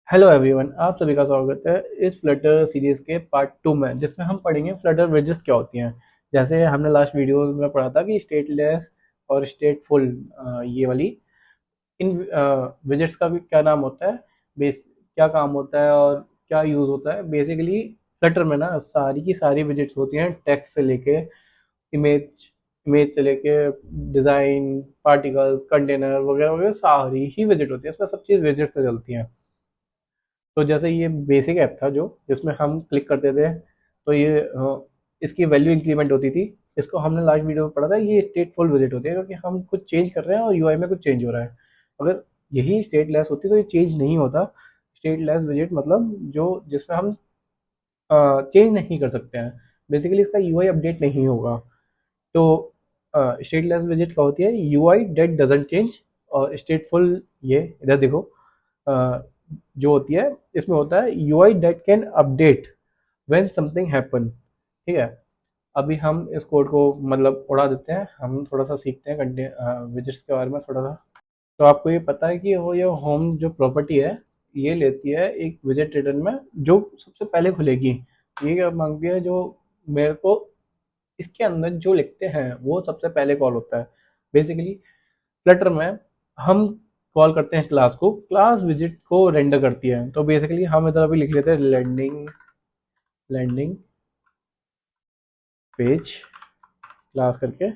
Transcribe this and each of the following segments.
Hello everyone, आप सभी का स्वागत है इस फ्लटर सीरीज़ के पार्ट 2 में, जिसमें हम पढ़ेंगे फ्लटर विजेट्स क्या होती हैं। जैसे हमने लास्ट वीडियो में पढ़ा था कि स्टेटलेस और स्टेटफुल, ये वाली इन विजेट्स का भी क्या नाम होता है, बेस क्या काम होता है और क्या यूज़ होता है। बेसिकली फ्लटर में ना सारी की सारी विजेट्स होती हैं, टेक्स्ट से लेके इमेज इमेज से लेके डिज़ाइन, पार्टिकल्स, कंटेनर वगैरह वगैरह सारी ही विजिट होती है। इसमें सब चीज़ विजिट से चलती हैं। तो जैसे ये बेसिक ऐप था जो जिसमें हम क्लिक करते थे, तो ये इसकी वैल्यू इंक्रीमेंट होती थी। इसको हमने लास्ट वीडियो में पढ़ा था, ये स्टेटफुल विजिट होती है क्योंकि हम कुछ चेंज कर रहे हैं और यूआई में कुछ चेंज हो रहा है। अगर यही स्टेटलेस होती तो ये चेंज नहीं होता। स्टेटलेस विजिट मतलब जो जिसमें हम चेंज नहीं कर सकते हैं। बेसिकली इसका यूआई अपडेट नहीं होगा। तो स्टेटलेस विजिट क्या होती है? UI date doesn't change. और स्टेटफुल, ये इधर देखो, अ, जो होती है इसमें होता है UI date can update when something happen. ठीक है। अभी हम इस कोड को मतलब उड़ा देते हैं, हम थोड़ा सा सीखते हैं कंटे विजिट्स के बारे में थोड़ा सा। तो आपको ये पता है कि वो ये होम जो प्रॉपर्टी है, ये लेती है एक विजिट रिटर्न में जो सबसे पहले खुलेगी। ये क्या मांगती है? जो मेरे को इसके अंदर जो लिखते हैं वो सबसे पहले कॉल होता है। बेसिकली फ्लटर में हम कॉल करते हैं क्लास को, क्लास विजिट को रेंडर करती है। तो बेसिकली हम इधर अभी लिख लेते हैं लैंडिंग लैंडिंग पेज क्लास करके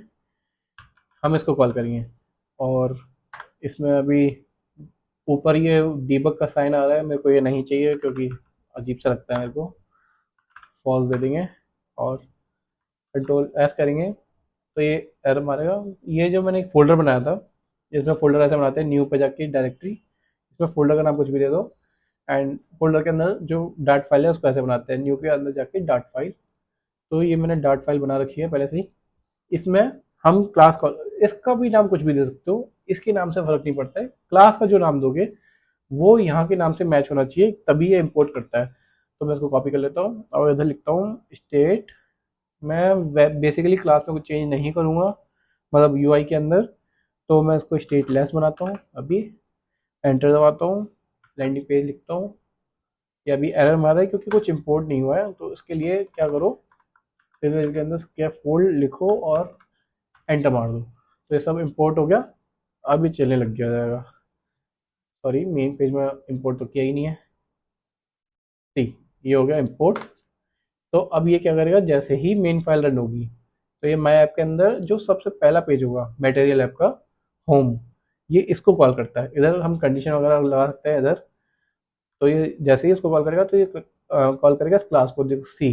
हम इसको कॉल करेंगे। और इसमें अभी ऊपर ये डीबग का साइन आ रहा है, मेरे को ये नहीं चाहिए क्योंकि अजीब सा लगता है मेरे को। फॉल्स दे देंगे और कंट्रोल एस करेंगे तो ये एरर मारेगा। ये जो मैंने एक फ़ोल्डर बनाया था, इसमें फ़ोल्डर ऐसे बनाते हैं, न्यू पे जाके डायरेक्टरी, इसमें फ़ोल्डर का नाम कुछ भी दे दो। एंड फ़ोल्डर के अंदर जो डाट फाइल है उसको ऐसे बनाते हैं, न्यू के अंदर जाके डाट फाइल। तो ये मैंने डाट फाइल बना रखी है पहले से ही। इसमें हम क्लास कॉल, इसका भी नाम कुछ भी दे सकते हो, इसके नाम से फ़र्क नहीं पड़ता है। क्लास का जो नाम दोगे वो यहाँ के नाम से मैच होना चाहिए, तभी ये इम्पोर्ट करता है। तो मैं इसको कॉपी कर लेता हूँ और इधर लिखता हूँ स्टेट। मैं बेसिकली क्लास में कुछ चेंज नहीं करूँगा, मतलब यूआई के अंदर। तो मैं इसको स्टेटलेस बनाता हूँ अभी, एंटर दबाता हूँ, लैंडिंग पेज लिखता हूँ। ये अभी एरर मार रहा है क्योंकि कुछ इंपोर्ट नहीं हुआ है। तो इसके लिए क्या करो, फिर इसके अंदर स्कैफोल्ड लिखो और एंटर मार दो, तो ये सब इंपोर्ट हो गया। अब ये चलने लग गया जाएगा। सॉरी, मेन पेज में इंपोर्ट तो किया ही नहीं है। सी, ये हो गया इंपोर्ट। तो अब ये क्या करेगा, जैसे ही मेन फाइल रन होगी तो ये माई ऐप के अंदर जो सबसे पहला पेज होगा मटेरियल ऐप का, होम, ये इसको कॉल करता है। इधर हम कंडीशन वगैरह लगा सकते हैं इधर। तो ये जैसे ही इसको कॉल करेगा तो ये कॉल करेगा इस क्लास को, देखो सी।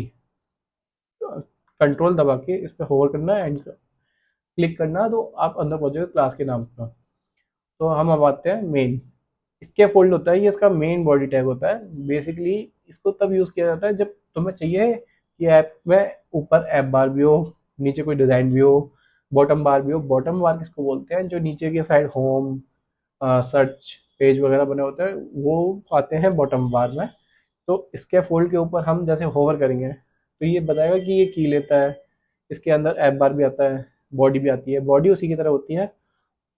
कंट्रोल दबा के इस पर होवर करना है एंड क्लिक करना, तो आप अंदर पहुंचोगे क्लास के नाम पर। तो हम अब आते हैं मेन। इसके फोल्ड होता है, ये इसका मेन बॉडी टैग होता है। बेसिकली इसको तब यूज़ किया जाता है जब तुम्हें चाहिए कि ऐप में ऊपर ऐप बार भी हो, नीचे कोई डिज़ाइन भी हो, बॉटम बार भी हो। बॉटम बार किसको बोलते हैं? जो नीचे की साइड होम, सर्च पेज वगैरह बने होते हैं वो आते हैं बॉटम बार में। तो इसके फोल्ड के ऊपर हम जैसे होवर करेंगे तो ये बताएगा कि ये की लेता है। इसके अंदर ऐप बार भी आता है, बॉडी भी आती है। बॉडी उसी की तरह होती है,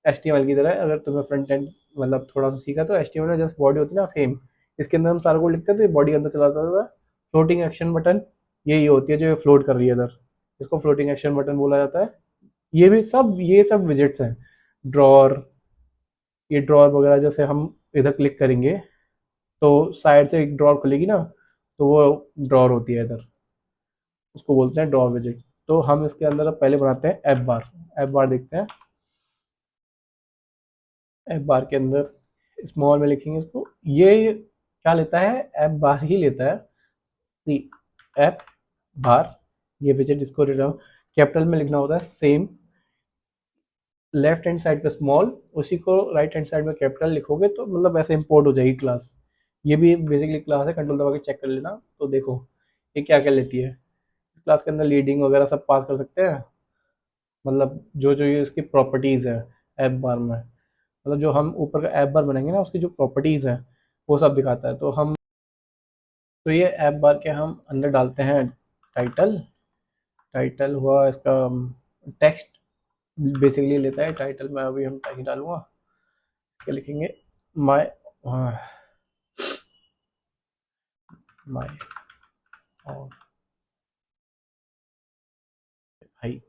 HTML की तरह। अगर तुम्हें फ्रंट एंड मतलब थोड़ा सा सीखा तो HTML में जस्ट बॉडी होती है ना, सेम। इसके अंदर हम सारा कोड लिखते हैं तो ये बॉडी के अंदर चला जाता है। फ्लोटिंग एक्शन बटन, ये होती है जो फ्लोट कर रही है इधर, इसको फ्लोटिंग एक्शन बटन बोला जाता है। ये सब विजिट्स हैं। ड्रॉर, ये ड्रॉर वगैरह जैसे हम इधर क्लिक करेंगे तो साइड से एक ड्रॉर खुलेगी ना, तो वो ड्रॉर होती है इधर, उसको बोलते हैं ड्रॉर विजिट। तो हम इसके अंदर अब पहले बनाते हैं ऐप बार। ऐप बार देखते हैं। ऐप बार के अंदर स्मॉल में लिखेंगे इसको। ये क्या लेता है? ऐप बार ही लेता है। सी, ऐप बार, ये विजिट इसको कैपिटल में लिखना होता है सेम। लेफ्ट हैंड साइड पे स्मॉल, उसी को राइट हैंड साइड में कैपिटल लिखोगे तो मतलब ऐसे इंपोर्ट हो जाएगी क्लास। ये भी बेसिकली क्लास है, कंट्रोल दबा के चेक कर लेना। तो देखो ये क्या क्या लेती है। क्लास के अंदर लीडिंग वगैरह सब पास कर सकते हैं, मतलब जो जो ये इसकी प्रॉपर्टीज़ है ऐप बार में, मतलब जो हम ऊपर का ऐप बार बनाएंगे ना उसकी जो प्रॉपर्टीज़ हैं वो सब दिखाता है। तो ये ऐप बार के हम अंदर डालते हैं टाइटल। टाइटल हुआ इसका टेक्स्ट, बेसिकली लेता है टाइटल में। अभी हम टाइटल डालूंगा, क्या लिखेंगे? माय माय और भाई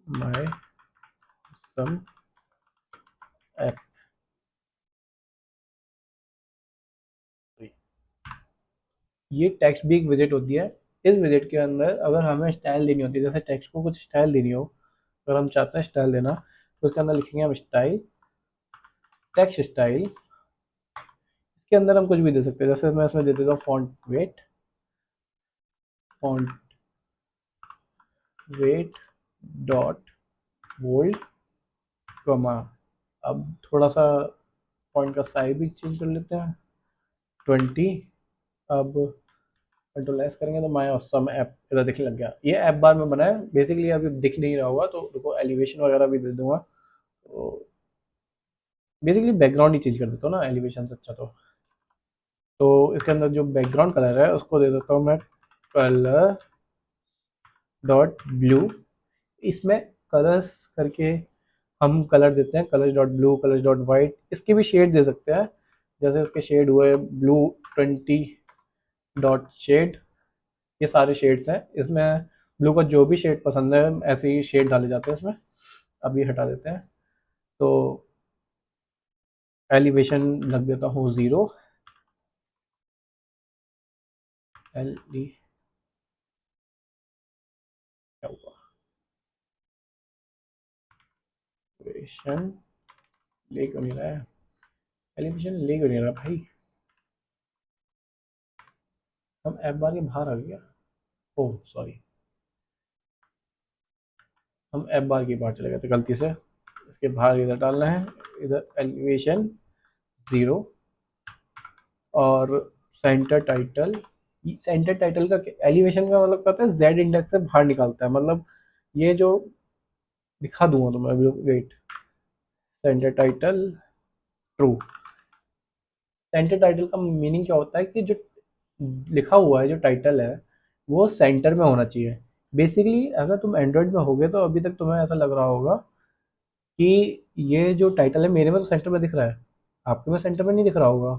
माय सम ऐप। ये टेक्स्ट भी एक विजिट होती है। इस विजिट के अंदर अगर हमें स्टाइल देनी होती है, जैसे टेक्स्ट को कुछ स्टाइल देनी हो, अगर हम चाहते हैं स्टाइल देना, तो उसके अंदर लिखेंगे हम स्टाइल, टेक्स्ट स्टाइल। इसके अंदर हम कुछ भी दे सकते हैं, जैसे मैं इसमें दे देता हूँ font weight dot bold comma. अब थोड़ा सा फॉन्ट का साइज भी चेंज कर लेते हैं, 20। अब कंट्रोल एस करेंगे तो माय ऑसम ऐप इधर दिखने लग गया। ये ऐप बार में बना है बेसिकली, अभी दिख नहीं रहा होगा तो देखो एलिवेशन वगैरह भी दे दूंगा। तो बेसिकली बैकग्राउंड ही चेंज कर देता हूँ ना एलिवेशन से अच्छा। तो इसके अंदर जो बैकग्राउंड कलर है उसको दे देता हूँ मैं कलर डॉट ब्लू। इसमें कलर्स करके हम कलर देते हैं, colours dot blue, colours dot white. इसके भी शेड दे सकते हैं, जैसे इसके शेड हुए ब्लू 20 डॉट शेड। ये सारे शेड्स हैं इसमें, ब्लू का जो भी शेड पसंद है ऐसे ही शेड डाले जाते हैं इसमें। अब ये हटा देते हैं। तो एलिवेशन लग देता हूँ 0। एल क्या हुआ, एलिवेशन ले क्यों नहीं रहा है, एलिवेशन ले क्यों नहीं रहा भाई। हम ऐप बार के बाहर आ गया, ओह सॉरी, हम ऐप बार के बाहर चले गए थे गलती से। इसके बाहर इधर डालना है, इधर एलिवेशन 0। और सेंटर टाइटल, सेंटर टाइटल का एलिवेशन का मतलब कहता है जेड इंडेक्स से बाहर निकालता है, मतलब ये जो दिखा दूंगा तो मैं अभी, wait, center title true. Center title का मीनिंग क्या होता है कि जो लिखा हुआ है, जो टाइटल है, वो सेंटर में होना चाहिए। बेसिकली अगर तुम एंड्रॉयड में होगे तो अभी तक तुम्हें ऐसा लग रहा होगा कि ये जो टाइटल है मेरे में तो सेंटर में दिख रहा है, आपके में सेंटर में नहीं दिख रहा होगा।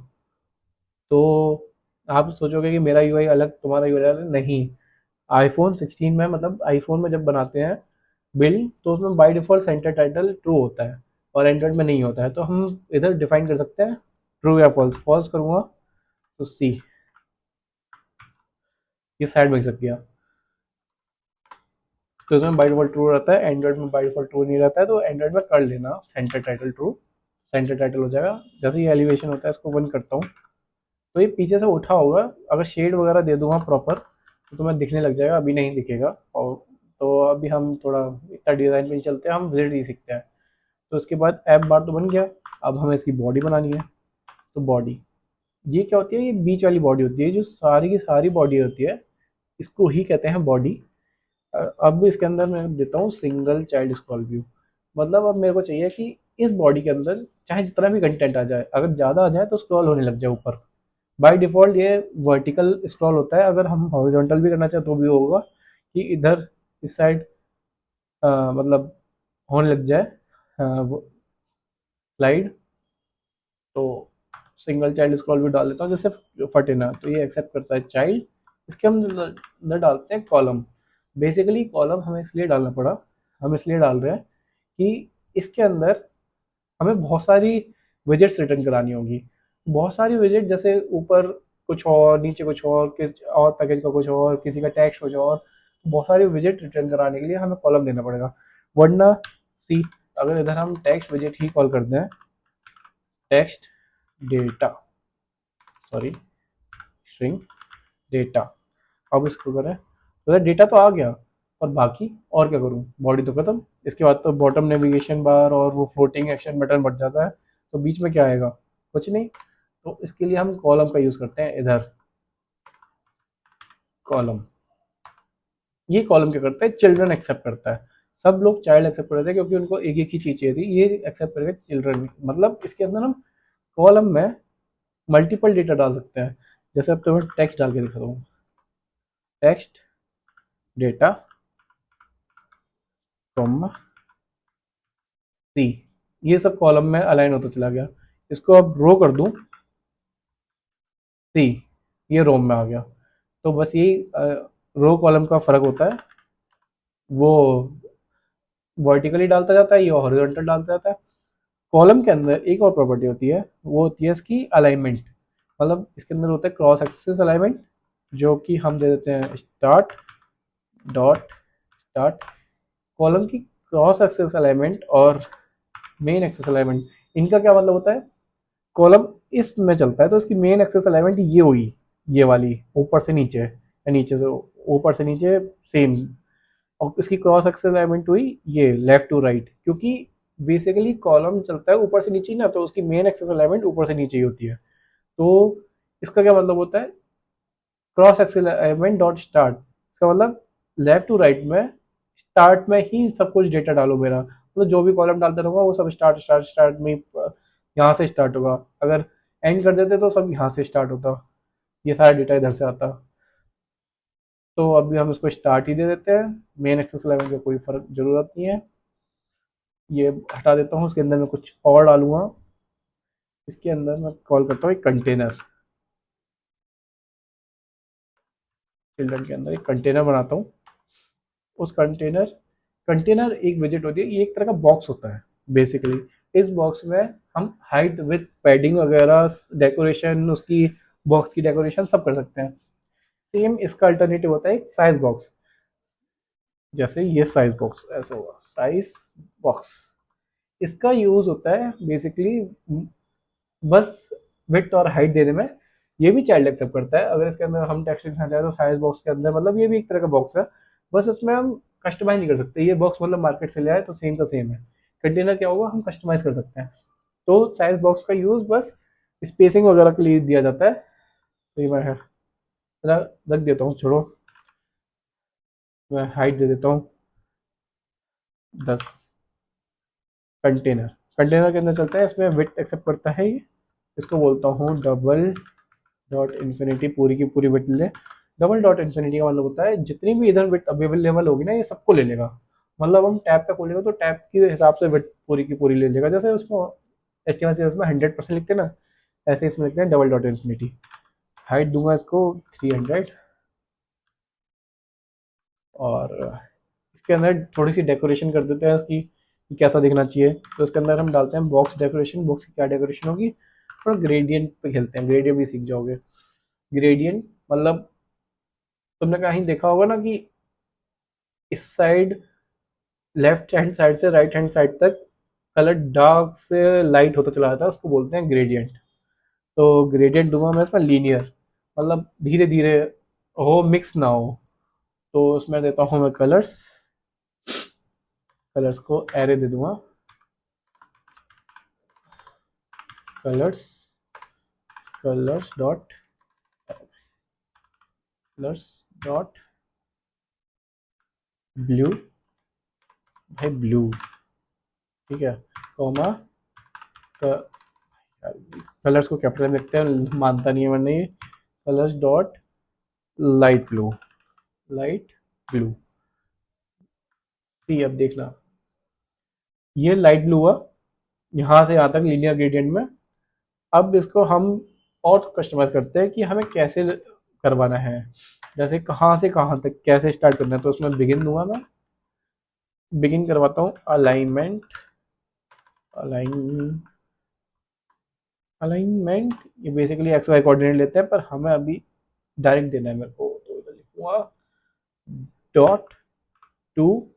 तो आप सोचोगे कि मेरा यूआई अलग तुम्हारा यूआई अलग, नहीं। आईफोन 16 में, मतलब आईफोन में जब बनाते हैं बिल्ड, तो उसमें by default centre title true होता है और एंड्रॉयड में नहीं होता है। तो हम इधर डिफाइन कर सकते हैं ट्रू या फॉल्स। फॉल्स करूँगा तो सी, ये साइड में सक गया। तो इसमें बाय डिफ़ॉल्ट ट्रू रहता है, एंड्रॉयड में बाय डिफ़ॉल्ट ट्रू नहीं रहता है। तो एंड्रॉयड में कर लेना centre title true, center title हो जाएगा। जैसे ये एलिवेशन होता है इसको वन करता हूँ तो ये पीछे से उठा होगा। अगर शेड वगैरह दे दूंगा प्रॉपर तो तुम्हें दिखने लग जाएगा, अभी नहीं दिखेगा। और तो अभी हम थोड़ा इतना डिज़ाइन पे नहीं चलते, हम विजिट ही सीखते हैं। तो उसके बाद ऐप बार तो बन गया, अब हमें इसकी बॉडी बनानी है। तो बॉडी, ये क्या होती है, ये बीच वाली बॉडी होती है, जो सारी की सारी बॉडी होती है, इसको ही कहते हैं बॉडी। अब इसके अंदर मैं देता हूँ सिंगल चाइल्ड स्क्रॉल व्यू। मतलब अब मेरे को चाहिए कि इस बॉडी के अंदर चाहे जितना भी कंटेंट आ जाए, अगर ज़्यादा आ जाए तो स्क्रॉल होने लग जाए ऊपर। बाय डिफ़ॉल्ट ये वर्टिकल स्क्रॉल होता है, अगर हम हॉरिजॉन्टल भी करना चाहें तो भी होगा कि इधर इस साइड मतलब होने लग जाए स्लाइड। तो सिंगल चाइल्ड स्क्रॉल भी डाल देता हूँ जैसे फटे ना, तो ये एक्सेप्ट करता है चाइल्ड। इसके हम अंदर डालते हैं कॉलम। बेसिकली कॉलम हमें इसलिए डालना पड़ा, हम इसलिए डाल रहे हैं कि इसके अंदर हमें बहुत सारी विजेट्स रिटर्न करानी होगी। बहुत सारी विजेट, जैसे ऊपर कुछ और, नीचे कुछ और, किस और पैकेज का कुछ और, किसी का टैक्स कुछ और। बहुत सारी विजेट रिटर्न कराने के लिए हमें कॉलम देना पड़ेगा। वरना सी, अगर इधर हम टेक्स्ट विजेट ही कॉल करते हैं, text data, sorry string data. अब इसको करें तो डेटा तो आ गया, और बाकी और क्या करूँ, बॉडी तो खत्म। इसके बाद तो बॉटम नेविगेशन बार और वो फ्लोटिंग एक्शन बटन बढ़ जाता है। तो बीच में क्या आएगा, कुछ नहीं। तो इसके लिए हम कॉलम का यूज़ करते हैं इधर, कॉलम। ये कॉलम क्या करता है, चिल्ड्रन एक्सेप्ट करता है। सब लोग चाइल्ड एक्सेप्ट करते हैं क्योंकि उनको एक एक ही चीज़ चाहिए थी, ये एक्सेप्ट करेगा चिल्ड्रन। मतलब इसके अंदर हम कॉलम में मल्टीपल डेटा डाल सकते हैं। जैसे अब तो मैं टेक्स्ट डाल के दिखा दूँ, टेक्स्ट डेटा कॉमा सी, ये सब कॉलम में अलाइन होता चला गया। इसको अब रो कर दूं सी, ये रोम में आ गया। तो बस यही रो कॉलम का फ़र्क होता है, वो वर्टिकली डालता जाता है, ये हॉरिजॉन्टल डालता जाता है। कॉलम के अंदर एक और प्रॉपर्टी होती है, वो होती है इसकी अलाइनमेंट। मतलब इसके अंदर होता है क्रॉस एक्सिस अलाइनमेंट, जो कि हम दे देते हैं स्टार्ट डॉट स्टार्ट। कॉलम की क्रॉस एक्सिस अलाइनमेंट और मेन एक्सिस अलाइनमेंट, इनका क्या मतलब होता है? कॉलम इसमें चलता है तो उसकी मेन एक्सिस अलाइनमेंट ये हुई, ये वाली ऊपर से नीचे या नीचे से ऊपर से नीचे सेम, और इसकी क्रॉस एक्सिस अलाइनमेंट हुई ये लेफ्ट टू राइट, क्योंकि बेसिकली कॉलम चलता है ऊपर से नीचे ही ना, तो उसकी मेन एक्सिस अलाइनमेंट ऊपर से नीचे ही होती है। तो इसका क्या मतलब होता है? Cross axis alignment dot start, इसका मतलब लेफ्ट टू राइट में स्टार्ट में ही सब कुछ डेटा डालो मेरा, मतलब जो भी कॉलम डालते रहूँगा वो सब स्टार्ट स्टार्ट स्टार्ट में यहाँ से स्टार्ट होगा। अगर एंड कर देते तो सब यहाँ से स्टार्ट होता, ये सारा डेटा इधर से आता। तो अभी हम इसको स्टार्ट ही दे देते हैं, मेन एक्सेस लेवल का कोई फर्क जरूरत नहीं है। ये हटा देता हूँ, उसके अंदर मैं कुछ और डालूंगा। इसके अंदर मैं कॉल करता हूँ एक कंटेनर, चिल्ड्रन के अंदर एक कंटेनर बनाता हूँ। उस कंटेनर कंटेनर एक विजिट होती है, ये एक तरह का बॉक्स होता है बेसिकली। इस बॉक्स में हम हाइट विथ पैडिंग वगैरह डेकोरेशन, उसकी बॉक्स की डेकोरेशन सब कर सकते हैं। सेम इसका अल्टरनेटिव होता है एक साइज बॉक्स, जैसे ये साइज बॉक्स ऐसा होगा साइज बॉक्स। इसका यूज होता है बेसिकली बस विड्थ और हाइट देने में। ये भी चाइल्ड एक्सेप्ट करता है, अगर इसके अंदर हम टेक्स्ट लिखना चाहें तो साइज बॉक्स के अंदर, मतलब ये भी एक तरह का बॉक्स है, बस इसमें हम कस्टमाइज नहीं कर सकते। ये बॉक्स मतलब मार्केट से ले आए तो सेम का सेम है। कंटेनर क्या होगा, हम कस्टमाइज कर सकते हैं। तो साइज बॉक्स का यूज बस स्पेसिंग वगैरह के लिए दिया जाता है। तो ये मैं रख देता हूँ, छोड़ो, मैं हाइट दे देता हूँ 10। कंटेनर कंटेनर के अंदर चलता है, इसमें विड्थ एक्सेप्ट करता है ये। इसको बोलता हूँ डबल डॉट इन्फिनिटी, पूरी की पूरी विड्थ ले। डबल डॉट इन्फिनिटी का मतलब होता है जितनी भी इधर विड्थ अवेलेबल होगी ना, ये सबको ले लेगा। मतलब हम टैब पे खोलेंगे तो टैब के हिसाब से विड्थ पूरी की पूरी ले लेगा, जैसे उसमें HTML में 100% लिखते हैं ना, ऐसे इसमें लिखते हैं डबल डॉट इन्फिनिटी। हाइट दूंगा इसको 300, और इसके अंदर थोड़ी सी डेकोरेशन कर देते हैं इसकी कि कैसा दिखना चाहिए। तो इसके अंदर हम डालते हैं बॉक्स डेकोरेशन। बॉक्स की क्या डेकोरेशन होगी, और ग्रेडियंट पे खेलते हैं, ग्रेडियंट भी सीख जाओगे। ग्रेडियंट मतलब तुमने कहीं देखा होगा ना कि इस साइड लेफ्ट हैंड साइड से राइट हैंड साइड तक कलर डार्क से लाइट होता चला जाता है, उसको बोलते हैं ग्रेडियंट। तो ग्रेडियंट दूंगा मैं इसमें लीनियर, मतलब धीरे धीरे हो, मिक्स ना हो। तो उसमें देता हूँ मैं कलर्स। कलर्स को एरे दे दूंगा, colours colours dot colours dot blue, भाई ब्लू, ठीक है, कॉमा। कलर्स को कैपिटल में लिखते हैं, मानता नहीं है वरना ये। Colours dot light blue, light blue. See अब देखना, ये लाइट ब्लू हुआ यहाँ से यहाँ तक लीनियर ग्रेडियंट में। अब इसको हम और कस्टमाइज करते हैं कि हमें कैसे करवाना है, जैसे कहाँ से कहाँ तक कैसे स्टार्ट करना है। तो उसमें बिगिन दूंगा मैं, बिगिन करवाता हूँ अलाइनमेंट। अलाइन अलाइनमेंट ये बेसिकली एक्स वाई कोऑर्डिनेट लेते हैं, पर हमें अभी डायरेक्ट देना है मेरे को, तो इधर लिखूंगा dot to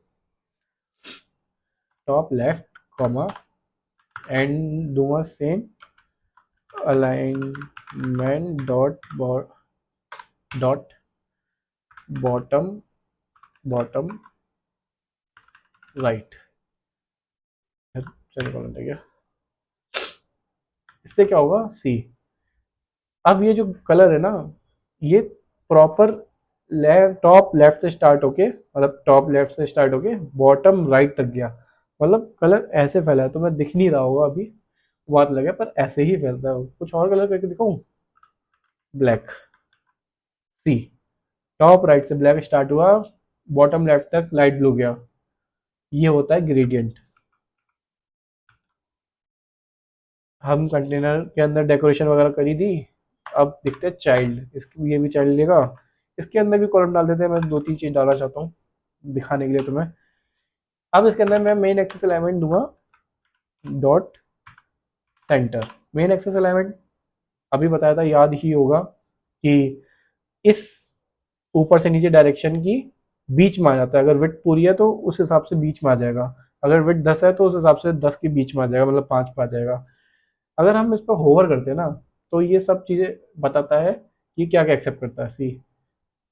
top left comma, and दूंगा same alignment dot bottom bottom right. चलिए ठीक है, इससे क्या होगा सी। अब ये जो कलर है ना, ये प्रॉपर टॉप लेफ्ट से स्टार्ट होके, मतलब टॉप लेफ्ट से स्टार्ट होके बॉटम राइट तक गया। मतलब कलर ऐसे फैला है, तो मैं दिख नहीं रहा होगा अभी, बात लगे, पर ऐसे ही फैलता है। कुछ और कलर करके दिखाऊं, ब्लैक। सी, टॉप राइट से ब्लैक स्टार्ट हुआ, बॉटम लेफ्ट तक लाइट ब्लू गया, ये होता है ग्रेडियंट। हम कंटेनर के अंदर डेकोरेशन वगैरह करी दी, अब देखते हैं चाइल्ड, इसकी ये भी चाइल्ड लेगा। इसके अंदर भी कॉलम डाल देते हैं, मैं 2-3 चीज़ डालना चाहता हूँ दिखाने के लिए तुम्हें। अब इसके अंदर मैं मेन एक्सेस एलिमेंट दूंगा dot center. Main axis alignment अभी बताया था, याद ही होगा कि इस ऊपर से नीचे डायरेक्शन की बीच में आ जाता है। अगर विड्थ पूरी है तो उस हिसाब से बीच में आ जाएगा, अगर विड्थ 10 है तो उस हिसाब से 10 के बीच में आ जाएगा, मतलब 5 पे आ जाएगा। अगर हम इस पर होवर करते हैं ना तो ये सब चीज़ें बताता है कि क्या क्या एक्सेप्ट करता है। सी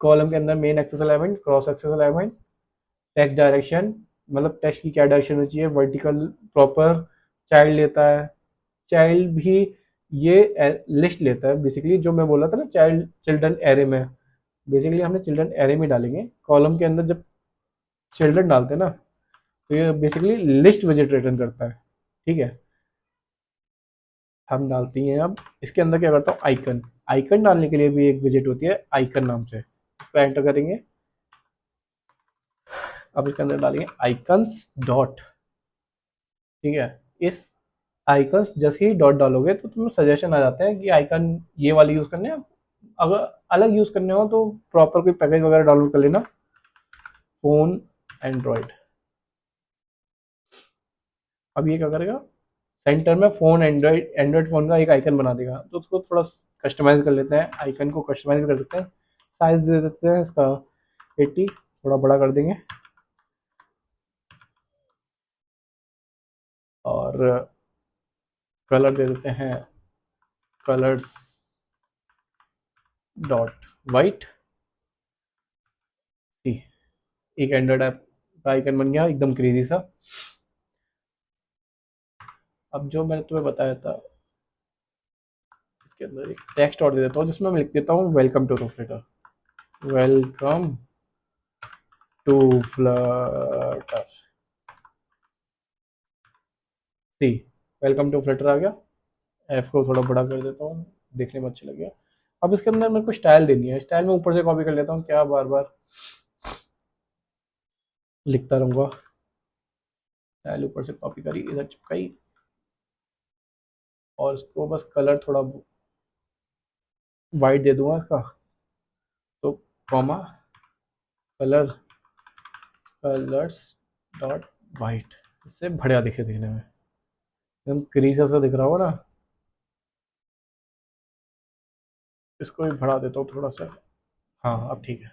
कॉलम के अंदर main axis alignment, cross axis alignment, text direction, मतलब टेक्स्ट की क्या डायरेक्शन होनी चाहिए, वर्टिकल प्रॉपर, चाइल्ड लेता है। चाइल्ड भी ये लिस्ट लेता है बेसिकली, जो मैं बोला था ना चाइल्ड चिल्ड्रन एरे में, बेसिकली हमने चिल्ड्रन एरे में डालेंगे। कॉलम के अंदर जब चिल्ड्रन डालते हैं ना तो ये बेसिकली लिस्ट विजिट रिटर्न करता है। ठीक है, हम डालती हैं। अब इसके अंदर क्या करता हूँ, आइकन। आइकन डालने के लिए भी एक विजिट होती है आइकन नाम से, इस पर एंटर करेंगे। अब इसके अंदर डालेंगे आइकन्स डॉट। ठीक है, इस आइकन्स जैसे ही डॉट डालोगे तो तुम्हें सजेशन आ जाते हैं कि आइकन ये वाले यूज़ करने हैं। अगर अलग यूज़ करने हो तो प्रॉपर कोई पैकेज वगैरह डाउनलोड कर लेना, फ़ोन एंड्रॉयड। अब ये क्या करेगा, सेंटर में फ़ोन एंड्रॉयड एंड्रॉयड फ़ोन का एक आइकन बना देगा। तो उसको थोड़ा कस्टमाइज़ कर लेते हैं, आइकन को कस्टमाइज़ कर सकते हैं। साइज़ दे देते हैं इसका 80, थोड़ा बड़ा कर देंगे। और कलर दे देते हैं कलर्स डॉट वाइट। एक एंड्रॉयड ऐप का आइकन बन गया एकदम क्रेजी सा। अब जो मैंने तुम्हें बताया था, इसके अंदर एक टेक्स्ट और दे देता हूँ जिसमें मैं लिख देता हूँ welcome to Flutter. Welcome to Flutter. See welcome to Flutter आ गया। एफ को थोड़ा बड़ा कर देता हूँ, देखने में अच्छा लग गया। अब इसके अंदर मेरे को स्टाइल देनी है, स्टाइल में ऊपर से कॉपी कर लेता हूँ, क्या बार बार लिखता रहूँगा। स्टाइल ऊपर से कॉपी करी, इधर चिपकाई, और इसको बस कलर थोड़ा वाइट दे दूंगा इसका। तो comma colour colours dot white, इससे बढ़िया दिखे दिखने में, एकदम क्रीज सा दिख रहा होगा ना। इसको भी बढ़ा देता हूँ थोड़ा सा। हाँ अब ठीक है।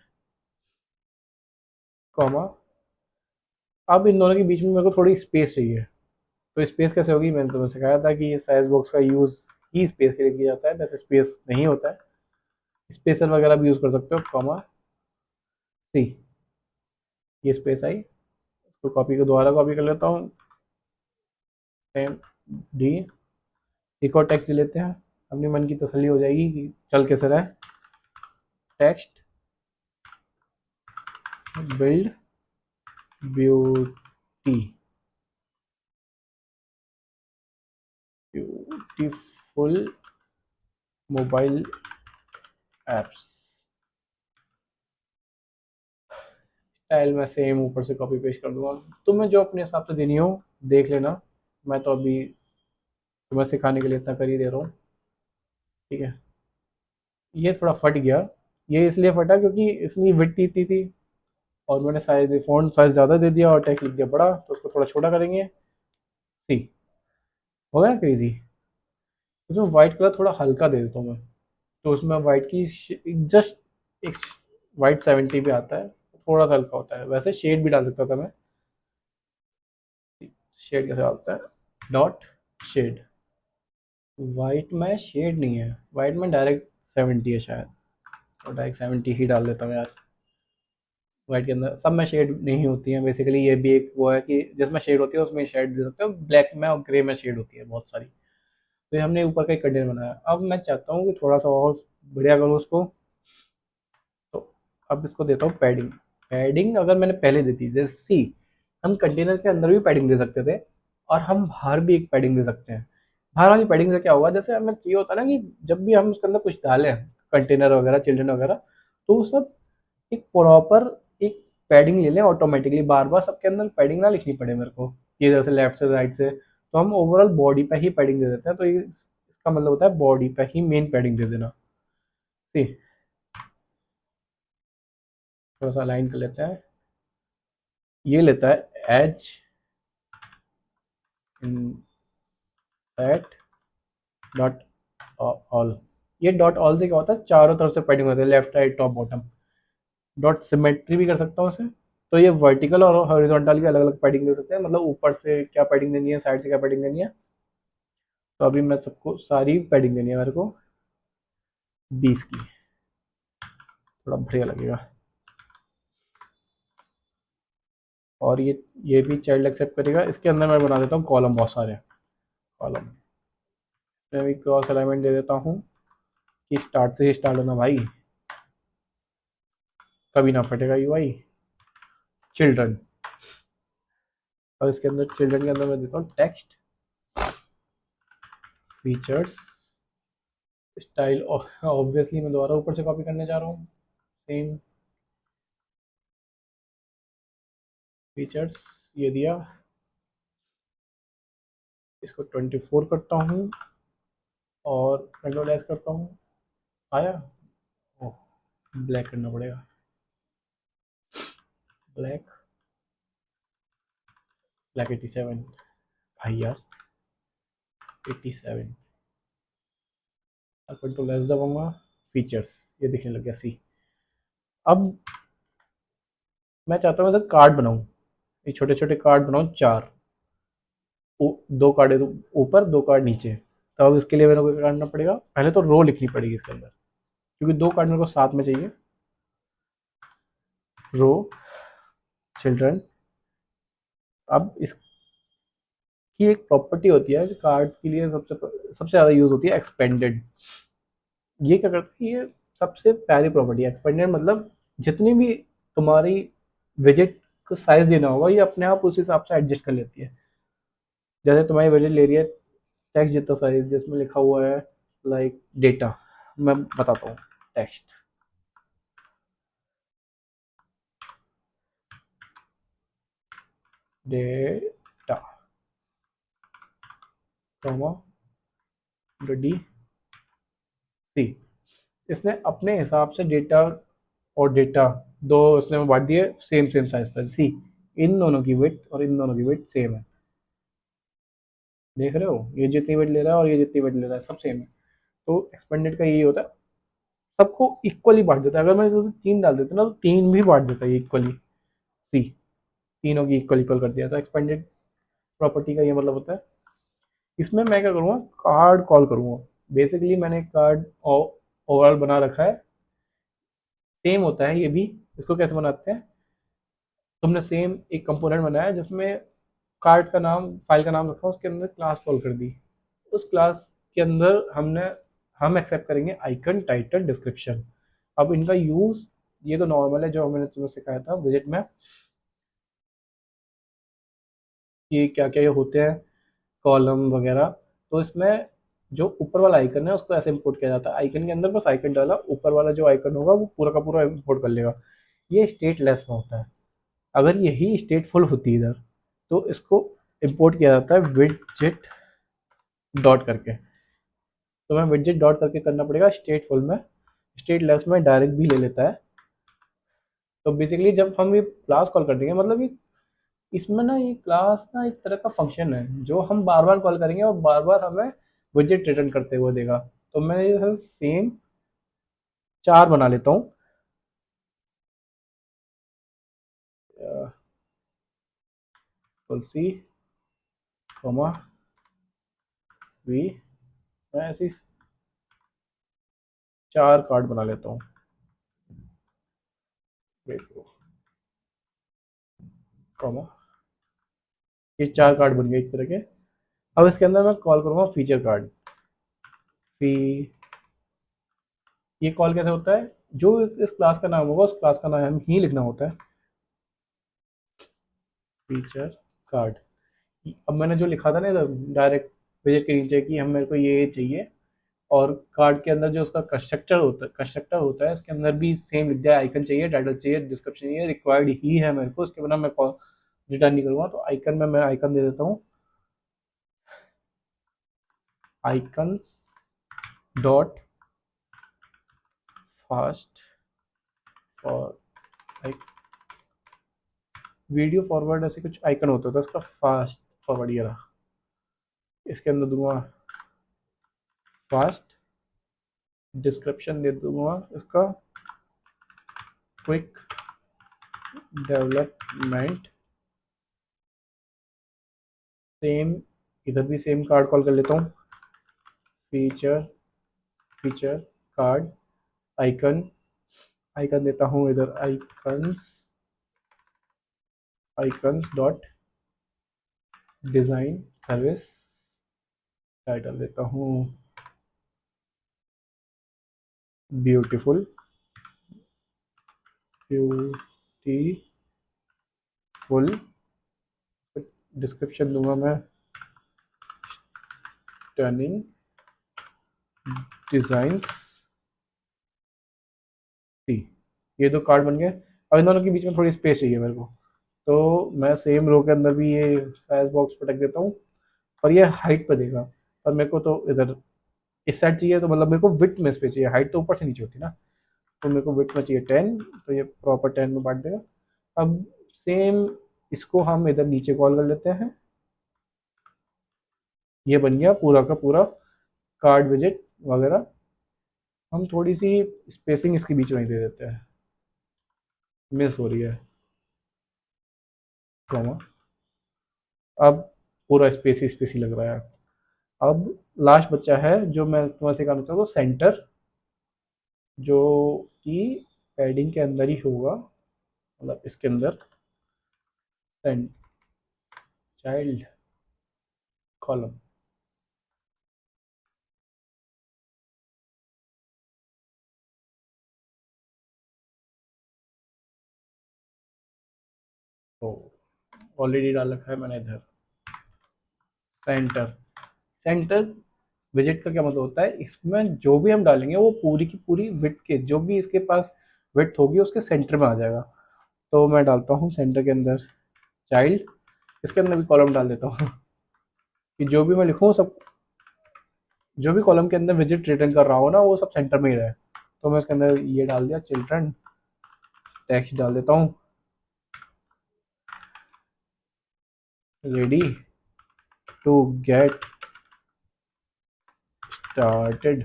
कॉमा, अब इन दोनों के बीच में मेरे को थोड़ी स्पेस चाहिए। तो स्पेस कैसे होगी, मैंने तुम्हें सिखाया था कि ये साइज बॉक्स का यूज़ ही स्पेस के लिए किया जाता है, वैसे स्पेस नहीं होता है, स्पेसर वगैरह भी यूज़ कर सकते हो। कॉमा सी, ये स्पेस आई, इसको कॉपी को दोबारा कॉपी कर लेता हूँ। सेम डी, एक और टेक्स्ट लेते हैं, अपने मन की तसल्ली हो जाएगी कि चल कैसे रहा है। Text build beauty beautiful mobile apps. Style में सेम ऊपर से कॉपी पेस्ट कर दूंगा, तुम्हें जो अपने हिसाब से देनी हो देख लेना। मैं तो अभी तुम्हें सिखाने के लिए इतना कर ही दे रहा हूँ। ठीक है, ये थोड़ा फट गया। ये इसलिए फटा क्योंकि इसमें विड्थ इतनी थी और मैंने साइज फ़ॉन्ट साइज ज़्यादा दे दिया और टेक्स्ट लिख दिया बड़ा, तो उसको थोड़ा छोटा करेंगे। सी हो गया क्रेजी। इसमें वाइट कलर थोड़ा हल्का दे देता हूँ मैं, तो उसमें वाइट की जस्ट एक वाइट 70 पे आता है, थोड़ा सा हल्का होता है। वैसे शेड भी डाल सकता था मैं। शेड कैसे डालता है, डॉट शेड। वाइट में शेड नहीं है, वाइट में डायरेक्ट 70 है शायद, और डायरेक्ट 70 ही डाल देता हूँ यार। वाइट के अंदर सब में शेड नहीं होती है बेसिकली, ये भी एक वो है कि जिसमें शेड होती है उसमें शेड दे सकते हो। ब्लैक में और ग्रे में शेड होती है बहुत सारी। तो ये हमने ऊपर का एक कंटेनर बनाया। अब मैं चाहता हूँ कि थोड़ा सा और बढ़िया करूँ उसको। तो अब इसको देता हूँ पैडिंग। पैडिंग अगर मैंने पहले दी थी, जैसे सी हम कंटेनर के अंदर भी पैडिंग दे सकते थे और हम बाहर भी एक पैडिंग दे सकते हैं। बाहर वाली पैडिंग से क्या होगा, जैसे हमें चाहिए होता है ना कि जब भी हम उसके अंदर कुछ डालें, कंटेनर वगैरह चिल्ड्रन वगैरह, तो वो सब एक प्रॉपर एक पैडिंग ले लें ऑटोमेटिकली, बार बार सबके अंदर पैडिंग ना लिखनी पड़े मेरे को कि इधर से लेफ्ट से राइट से। तो हम ओवरऑल बॉडी पे ही पैडिंग दे देते हैं, तो ये इसका मतलब होता है बॉडी पे ही मेन पैडिंग दे देना। सी थोड़ा सा अलाइन कर लेते हैं। ये लेता है edge insets dot all. ये डॉट ऑल से क्या होता है, चारों तरफ से पैडिंग होती है, left right top bottom. Dot symmetry भी कर सकता हूँ इसे। तो ये वर्टिकल और हॉरिजॉन्टल की अलग अलग पैडिंग दे सकते हैं, मतलब ऊपर से क्या पैडिंग देनी है, साइड से क्या पैडिंग देनी है। तो अभी मैं सबको सारी पैडिंग देनी है मेरे को 20 की, थोड़ा बढ़िया लगेगा। और ये भी चाइल्ड एक्सेप्ट करेगा। इसके अंदर मैं बना देता हूँ कॉलम, बहुत सारे कॉलम। मैं भी क्रॉस अलाइनमेंट दे देता हूँ कि स्टार्ट से ही स्टार्ट होना भाई, कभी ना फटेगा यूआई। चिल्ड्रन, और इसके अंदर चिल्ड्रन के अंदर मैं देता हूँ टेक्स्ट, फीचर्स, स्टाइल। ऑब्वियसली मैं दोबारा ऊपर से कॉपी करने जा रहा हूँ, सेम फीचर्स ये दिया। इसको 24 करता हूँ और कंट्रोल एस करता हूँ। आया, ओह ब्लैक करना पड़ेगा, ब्लैक, ब्लैक 87 भाई यार, 87। कंट्रोल एस दबाऊंगा, फीचर्स ये दिखने लग गया सी। अब मैं चाहता हूँ मैं कार्ड बनाऊँ, ये छोटे छोटे कार्ड बनाऊँ चार, दो कार्ड ऊपर दो कार्ड नीचे। तो अब इसके लिए मेरे को क्या करना पड़ेगा, पहले तो रो लिखनी पड़ेगी इसके अंदर, क्योंकि दो कार्ड मेरे को साथ में चाहिए। रो, चिल्ड्रन। अब इसकी एक प्रॉपर्टी होती है कार्ड के लिए सबसे ज़्यादा यूज़ होती है, एक्सपेंडेड। ये क्या करता है, ये सबसे प्यारी प्रॉपर्टी है एक्सपेंडेड, मतलब जितनी भी तुम्हारी विजिट को साइज देना होगा ये अपने आप उस हिसाब से एडजस्ट कर लेती है। जैसे तुम्हारी विजिट ले रही है टेक्स्ट जितना साइज, जिसमें लिखा हुआ है लाइक डेटा, मैं बताता हूँ text data comma D C. इसने अपने हिसाब से डेटा और डेटा दो इसने बांट दिए सेम सेम साइज पर। सी, इन दोनों की वेट और इन दोनों की वेट सेम है, देख रहे हो, ये जितनी वेट ले रहा है और ये जितनी वेट ले रहा है सब सेम है। तो एक्सपेंडेड का यही होता है, सबको इक्वली बांट देता है। अगर मैं इसमें तीन डाल देता ना तो तीन भी बांट देता है इक्वली। सी, तीनों की इक्वल इक्वल कर दिया। तो एक्सपेंडेड प्रॉपर्टी का ये मतलब होता है। इसमें मैं क्या करूँगा, कार्ड कॉल करूँगा। बेसिकली मैंने एक कार्ड ओवरऑल बना रखा है, सेम होता है ये भी। इसको कैसे बनाते हैं, तुमने सेम एक कंपोनेंट बनाया जिसमें कार्ड का नाम, फाइल का नाम रखा, उसके अंदर क्लास कॉल कर दी। उस क्लास के अंदर हम एक्सेप्ट करेंगे आइकन, टाइटल, डिस्क्रिप्शन। अब इनका यूज, ये तो नॉर्मल है जो मैंने तुम्हें सिखाया था विजिट में, कि क्या क्या ये होते हैं, कॉलम वगैरह। तो इसमें जो ऊपर वाला आइकन है उसको ऐसे इंपोर्ट किया जाता है, आइकन के अंदर बस आइकन डाला, ऊपर वाला जो आइकन होगा वो पूरा का पूरा इंपोर्ट कर लेगा। ये स्टेट लेस में होता है। अगर यही स्टेटफुल होती है इधर, तो इसको इंपोर्ट किया जाता है विडजेट डॉट करके। तो मैं विडजेट डॉट करके करना पड़ेगा स्टेटफुल में। स्टेट लेस में डायरेक्ट भी ले लेता है। तो बेसिकली जब हम ये क्लास कॉल कर देंगे, मतलब ये इसमें ना, ये क्लास ना एक तरह का फंक्शन है जो हम बार बार कॉल करेंगे और बार बार हमें विजेट रिटर्न करते हुए देगा। तो मैं ये सेम चार बना लेता हूँ। तुलसी कॉमा वी, मैं ऐसी चार कार्ड बना लेता हूँ। कॉमा, ये चार कार्ड बन गए एक तरह के। अब इसके अंदर मैं कॉल करूँगा फीचर कार्ड। फी, ये कॉल कैसे होता है, जो इस क्लास का नाम होगा उस क्लास का नाम ही लिखना होता है, फीचर कार्ड। अब मैंने जो लिखा था ना डायरेक्ट विजिट के नीचे कि हम, मेरे को ये चाहिए, और कार्ड के अंदर जो उसका कंस्ट्रक्टर होता है इसके अंदर भी सेम लिख दिया, आइकन चाहिए, टाइटल चाहिए, डिस्क्रिप्शन चाहिए, रिक्वायर्ड ही है मेरे को, उसके बिना मैं रिटर्न नहीं करूँगा। तो आइकन में मैं आइकन दे देता हूँ, आइकन डॉट फास्ट और लाइक वीडियो फॉरवर्ड ऐसे कुछ आइकन होता था इसका, फास्ट फॉरवर्ड ये रहा। इसके अंदर दूंगा फास्ट, डिस्क्रिप्शन दे दूंगा इसका क्विक डेवलपमेंट। सेम इधर भी सेम कार्ड कॉल कर लेता हूँ, feature feature card icon, icon देता हूँ इधर icons, icons dot design service, title देता हूँ ब्यूटीफुल, ब्यूटीफुल। डिस्क्रिप्शन दूंगा मैं टर्निंग डिज़ाइन। ये दो कार्ड बन गए। अब इन दोनों के बीच में थोड़ी स्पेस चाहिए मेरे को, तो मैं सेम रो के अंदर भी ये साइज बॉक्स पटक देता हूँ, और ये हाइट पे देगा। पर मेरे को तो इधर इस साइड चाहिए, तो मतलब मेरे को विड्थ में स्पेस चाहिए, हाइट तो ऊपर से नीचे होती है ना, तो मेरे को विड्थ में चाहिए 10, तो ये प्रॉपर 10 में बांट देगा। अब सेम इसको हम इधर नीचे कॉल कर लेते हैं, ये बन गया पूरा का पूरा कार्ड विजिट वगैरह। हम थोड़ी सी स्पेसिंग इसके बीच में ही दे देते हैं, मिस हो रही है कॉमा। अब पूरा स्पेस ही स्पेस ही लग रहा है। अब लास्ट बच्चा है जो मैं तुम्हें सिखाना चाहता हूँ, सेंटर, जो कि पैडिंग के अंदर ही होगा, मतलब इसके अंदर चाइल्ड कॉलम। तो ऑलरेडी डाल रखा है मैंने इधर सेंटर। सेंटर विजिट का क्या मतलब होता है, इसमें जो भी हम डालेंगे वो पूरी की पूरी विड्थ के, जो भी इसके पास विड्थ होगी उसके सेंटर में आ जाएगा। तो मैं डालता हूँ सेंटर के अंदर चाइल्ड, इसके अंदर भी कॉलम डाल देता हूँ कि जो भी मैं लिखूँ सब, जो भी कॉलम के अंदर विजिट रिटर्न कर रहा हो ना वो सब सेंटर में ही रहे। तो मैं इसके अंदर ये डाल दिया चिल्ड्रन, टेक्स्ट डाल देता हूँ ready to get started.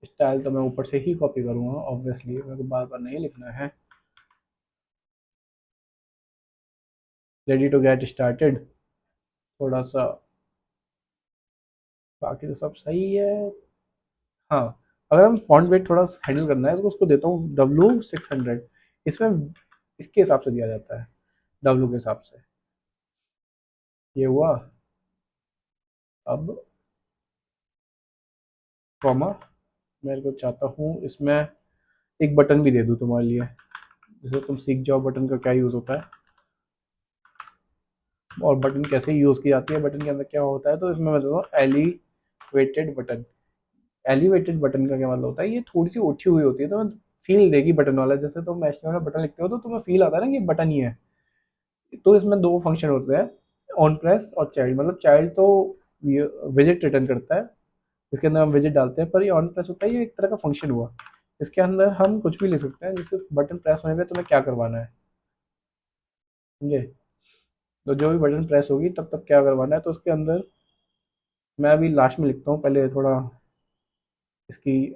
Style तो मैं ऊपर से ही कॉपी करूँगा ऑब्वियसली, मेरे को बार बार नहीं लिखना है। रेडी टू गेट स्टार्टेड, थोड़ा सा, बाकी तो सब सही है। हाँ, अगर हम फॉन्ट वेट थोड़ा हैंडल करना है तो उसको देता हूँ W600, इसमें इसके हिसाब से दिया जाता है, W के हिसाब से। ये हुआ। अब कॉमा, मेरे को चाहता हूँ इसमें एक बटन भी दे दूँ तुम्हारे लिए, जैसे तुम सीख जाओ बटन का क्या यूज़ होता है और बटन कैसे यूज़ की जाती है, बटन के अंदर क्या होता है। तो इसमें मैं देता हूँ एलिवेटेड बटन। एलिवेटेड बटन का क्या मतलब होता है, ये थोड़ी सी उठी हुई होती है तो फील देगी बटन वाला, जैसे तुम एच में बटन लिखते हो तो तुम्हें फील आता है ना कि बटन ही है। तो इसमें दो फंक्शन होते हैं, ऑन प्रेस और चाइल्ड। मतलब चाइल्ड तो विजिट रिटर्न करता है, इसके अंदर हम विजिट डालते हैं, पर ये ऑन प्रेस होता है, ये एक तरह का फंक्शन हुआ। इसके अंदर हम कुछ भी लिख सकते हैं, जैसे बटन प्रेस होने पे तुम्हें क्या करवाना है, समझे। तो जो भी बटन प्रेस होगी तब तक क्या करवाना है, तो उसके अंदर मैं अभी लास्ट में लिखता हूँ, पहले थोड़ा इसकी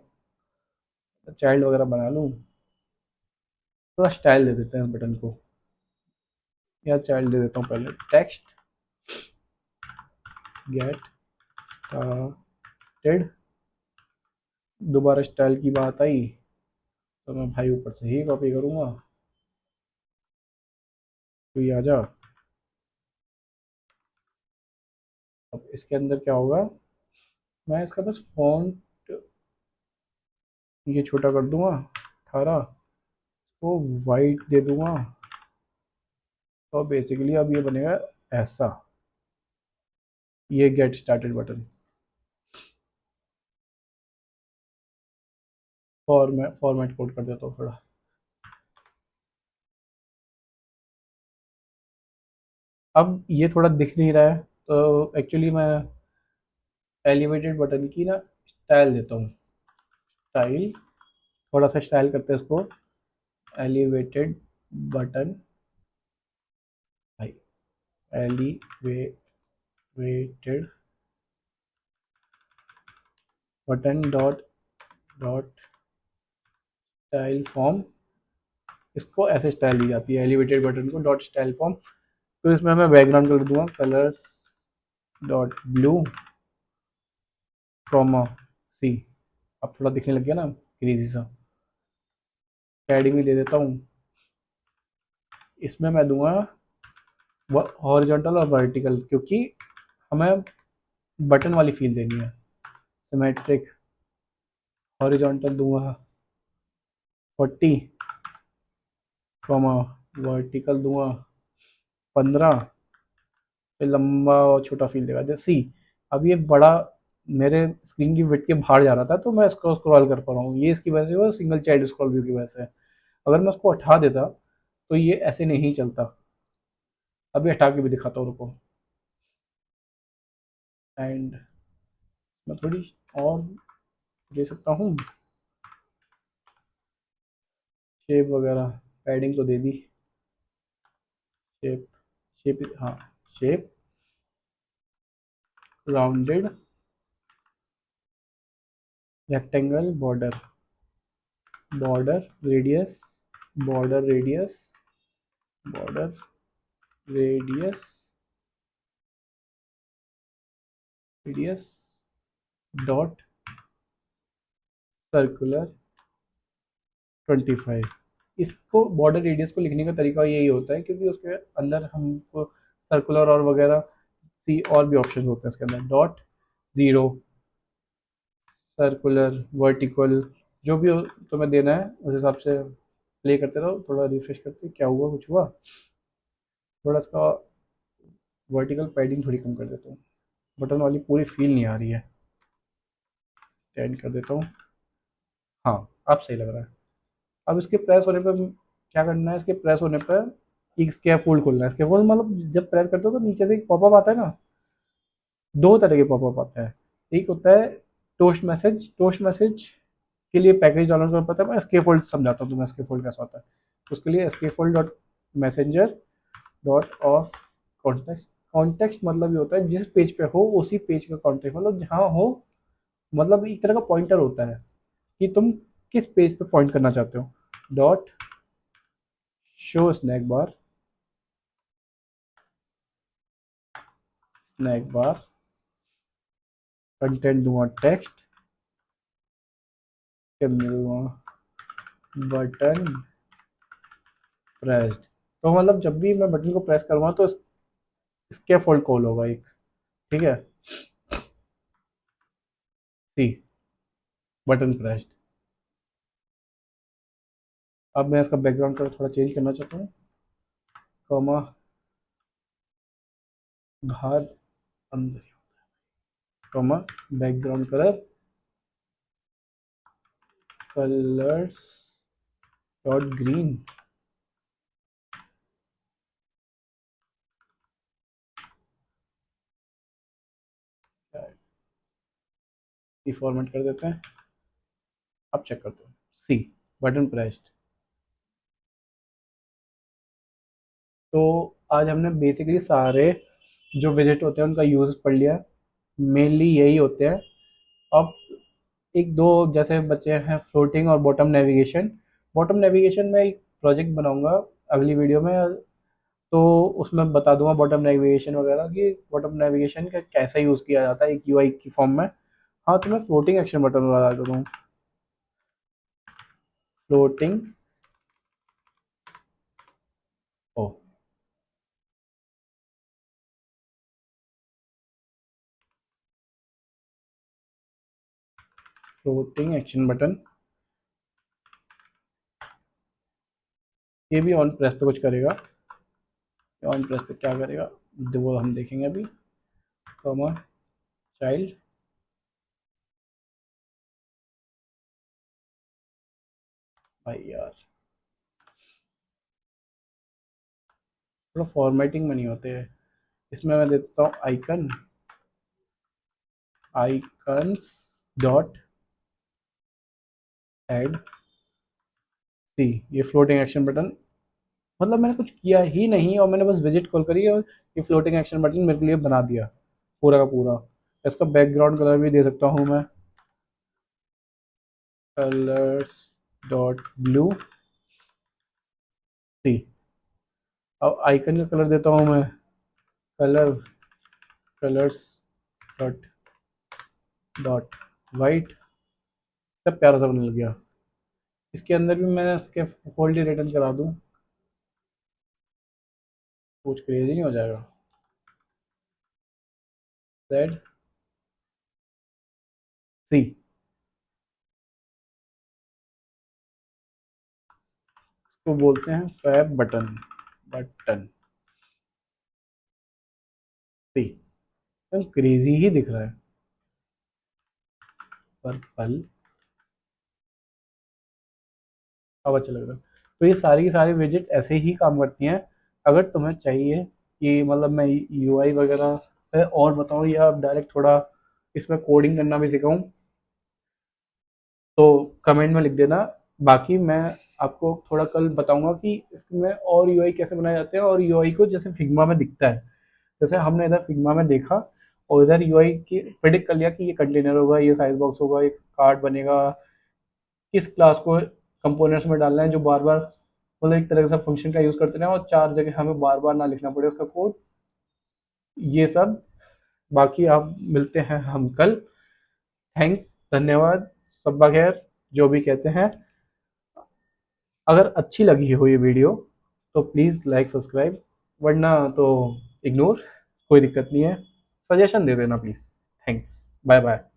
चाइल्ड वगैरह बना लूँ, थोड़ा स्टाइल दे देते हैं बटन को, या चाइल्ड दे देता हूँ पहले, टेक्स्ट गेट स्टार्टेड। दोबारा स्टाइल की बात आई तो मैं भाई ऊपर से ही कॉपी करूँगा, तो ये आ जा। अब इसके अंदर क्या होगा, मैं इसका बस फॉन्ट ये छोटा कर दूंगा 18, तो वाइट दे दूंगा। तो बेसिकली अब ये बनेगा ऐसा, ये गेट स्टार्टेड बटन। और मैं फॉर्मेट कोड कर देता हूँ थोड़ा। अब ये थोड़ा दिख नहीं रहा है, तो एक्चुअली मैं एलिवेटेड बटन की ना स्टाइल देता हूँ, स्टाइल थोड़ा सा स्टाइल करते हैं इसको, एलिवेटेड बटन, भाई elevated button dot dot style form, इसको ऐसे स्टाइल दी जाती है elevated button co dot style form. तो इसमें मैं बैकग्राउंड कलर दूंगा कलर्स डॉट ब्लू कॉमा सी। अब थोड़ा दिखने लग गया ना क्रेजी सा। पैडिंग भी दे देता हूँ, इसमें मैं दूंगा हॉरिजॉन्टल और वर्टिकल, क्योंकि हमें बटन वाली फील देनी है। सिमेट्रिक हॉरिजॉन्टल दूंगा 40 कॉमा वर्टिकल दूंगा 15, फिर लंबा और छोटा फील देगा जैसे सी। अब ये बड़ा मेरे स्क्रीन की विड्थ के बाहर जा रहा था, तो मैं इसको स्क्रॉल कर पा रहा हूँ, ये इसकी वजह से वो सिंगल चाइल्ड स्क्रॉल व्यू की वजह से है। अगर मैं उसको हटा देता तो ये ऐसे नहीं चलता। अभी हटा के भी दिखाता हूँ, रुको। एंड मैं थोड़ी और दे सकता हूँ शेप वगैरह, पैडिंग तो दे दी। शेप शेप हाँ, shape rounded rectangle border, border radius, border radius, border radius, radius dot circular 25। इसको बॉर्डर रेडियस को लिखने का तरीका यही होता है, क्योंकि उसके अंदर हमको सर्कुलर और वगैरह सी और भी ऑप्शन होते हैं इसके अंदर। डॉट ज़ीरो सर्कुलर वर्टिकल, जो भी तुम्हें देना है उस हिसाब से प्ले करते रहो। थोड़ा रिफ्रेश करते, क्या हुआ, कुछ हुआ? थोड़ा इसका वर्टिकल पैडिंग थोड़ी कम कर देता हूँ, बटन वाली पूरी फील नहीं आ रही है। 10 कर देता हूँ। हाँ, अब सही लग रहा है। अब इसके प्रेस होने पर क्या करना है, इसके प्रेस होने पर एक स्कैफोल्ड खोलना है। स्कैफोल्ड मतलब जब प्रेस करते हो तो नीचे से एक पॉपअप आता है ना, दो तरह के पॉपअप आता है। एक होता है टोस्ट मैसेज, टोस्ट मैसेज के लिए पैकेज डाउनलोड करना पड़ता है। मैं स्केफोल्ड समझाता हूँ तुम्हें स्केफोल्ड कैसा होता है। उसके लिए scaffold dot messenger dot of context. Context मतलब ये होता है जिस पेज पे हो उसी पेज का कॉन्टेक्स्ट, मतलब जहाँ हो, मतलब एक तरह का पॉइंटर होता है कि तुम किस पेज पे पॉइंट करना चाहते हो। Dot show snack bar, snack bar content दूंगा टेक्स्ट के दूंगा बटन प्रेस्ड। तो मतलब जब भी मैं बटन को प्रेस करूँगा तो इसके फोल्ड कॉल होगा एक, ठीक है। सी बटन प्रेस्ड। अब मैं इसका बैकग्राउंड कलर थोड़ा चेंज करना चाहता हूँ, कॉमा बाहर अंदर, comma background colour colours dot green, format कर देते हैं। अब चेक करते हैं। सी बटन प्रेस्ड। तो आज हमने बेसिकली सारे जो विजिट होते हैं उनका यूज़ पढ़ लिया। मेनली यही होते हैं। अब एक दो जैसे बचे हैं फ्लोटिंग और बॉटम नेविगेशन। बॉटम नेविगेशन में एक प्रोजेक्ट बनाऊंगा अगली वीडियो में, तो उसमें बता दूंगा बॉटम नेविगेशन वगैरह कि बॉटम नेविगेशन का कैसे यूज़ किया जाता है एक यूआई की फॉर्म में। हाँ, तो मैं फ्लोटिंग एक्शन बटन बता देता हूँ। फ्लोटिंग ओ फ्लोटिंग एक्शन बटन, ये भी ऑन प्रेस पे कुछ करेगा। ऑन प्रेस पे क्या करेगा वो हम देखेंगे अभी। कॉमा चाइल्ड, भाई यार थोड़ा फॉर्मेटिंग में नहीं होते हैं। इसमें मैं देता हूँ आइकन, आइकन्स डॉट ऐड सी, ये फ्लोटिंग एक्शन बटन, मतलब मैंने कुछ किया ही नहीं और मैंने बस विजिट कॉल करी और ये फ्लोटिंग एक्शन बटन मेरे लिए बना दिया पूरा का पूरा। इसका बैकग्राउंड कलर भी दे सकता हूँ मैं, कलर्स डॉट ब्लू सी। अब आइकन का कलर देता हूँ मैं, colour colours dot dot white. सब प्यारा सा बनने लग गया। इसके अंदर भी मैं इसके फोल्ड रिटर्न करा दूँ, कुछ क्रेजी नहीं हो जाएगा। जेड सी, इसको बोलते हैं फैब बटन, बटन सी। एकदम क्रेजी ही दिख रहा है। पर्पल, अब अच्छा लग रहा है। तो ये सारी की सारी विजिट ऐसे ही काम करती हैं। अगर तुम्हें चाहिए कि मतलब मैं यूआई वगैरह पे और बताऊँ या डायरेक्ट थोड़ा इसमें कोडिंग करना भी सिखाऊं, तो कमेंट में लिख देना। बाकी मैं आपको थोड़ा कल बताऊंगा कि इसमें और यूआई कैसे बनाए जाते हैं, और यूआई को जैसे फिग्मा में दिखता है, जैसे हमने इधर फिग्मा में देखा और इधर यूआई की प्रिडिक्ट कर लिया कि ये कंटेनर होगा, ये साइज बॉक्स होगा, एक कार्ड बनेगा, किस क्लास को कंपोनेंट्स में डालना है जो बार बार मतलब एक तरह से फंक्शन का यूज़ करते हैं और चार जगह हमें बार बार ना लिखना पड़े उसका कोड, ये सब। बाकी आप मिलते हैं हम कल। थैंक्स, धन्यवाद, सब्बा खैर, जो भी कहते हैं। अगर अच्छी लगी हो ये वीडियो तो प्लीज़ लाइक सब्सक्राइब, वरना तो इग्नोर, कोई दिक्कत नहीं है। सजेशन दे देना प्लीज़। Thanks, bye bye.